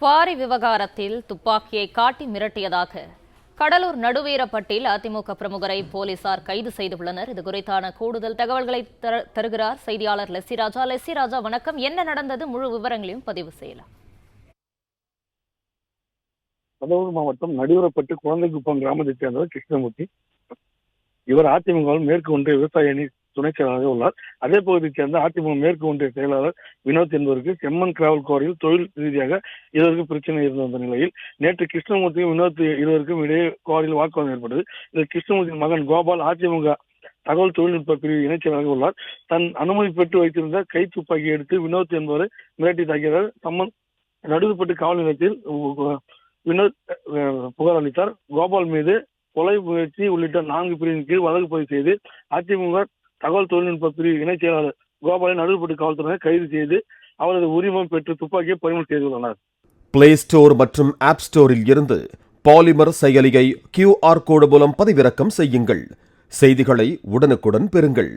Quarry விவகாரத்தில் துப்பாக்கியை காட்டி மிரட்டியதாக கடலூர் நடுவீரப்பட்டில் அதிமுக பிரமுகரை போலீசார் கைது செய்துள்ளனர். இது குறித்தான கூடுதல் தகவல்களை தருகிறார் செய்தியாளர் லெஸ்ஸிராஜா. லெஸ்ஸிராஜா, வணக்கம். என்ன நடந்தது? முழு விவரங்களையும் பதிவு செய்யலாம். கடலூர் மாவட்டம் நடுவீரப்பட்டு குழந்தைக்குப்பம் கிராமத்தைச் சேர்ந்தவர் கிருஷ்ணமூர்த்தி. இவர் அதிமுகவில் மேற்கு ஒன்றிய விவசாய அணி துணைச் செயலாளராக உள்ளார். அதே பகுதியைச் சேர்ந்த அதிமுக மேற்கு ஒன்றிய செயலாளர் வினோத் என்பவருக்கு செம்மன் கிராவல் குவாரியில் தொழில் ரீதியாக இருவருக்கு பிரச்சனை இருந்து வந்த நிலையில் நேற்று கிருஷ்ணமூர்த்தியும் வினோத் இருவருக்கும் இடையே குவாரியில் வாக்குவாதம் ஏற்பட்டது. இதில் கிருஷ்ணமூர்த்தியின் மகன் கோபால் அதிமுக தகவல் தொழில்நுட்ப பிரிவு இணைச் செயலாளராக உள்ளார். தன் அனுமதி பெற்று வைத்திருந்த கை துப்பாக்கி எடுத்து வினோத் என்பவரை மிரட்டி தாக்கியதால் நடுவீரப்பட்டு காவல் நிலையத்தில் வினோத் புகார் அளித்தார். கோபால் மீது கொலை முயற்சி உள்ளிட்ட 4 பிரிவின் கீழ் வழக்கு பதிவு செய்து அதிமுக தகவல் தொழில்நுட்ப பிரிவு இணைச் செயலாளர் கோபாலை நடுவீரப்பட்டு காவல்துறையினர் கைது செய்து அவரது உரிமம் பெற்று துப்பாக்கியை பறிமுதல் செய்துள்ளனர். பிளே ஸ்டோர் மற்றும் ஆப் ஸ்டோரில் இருந்து பாலிமர் செயலியை QR கோடு மூலம் பதிவிறக்கம் செய்யுங்கள். செய்திகளை உடனுக்குடன் பெறுங்கள்.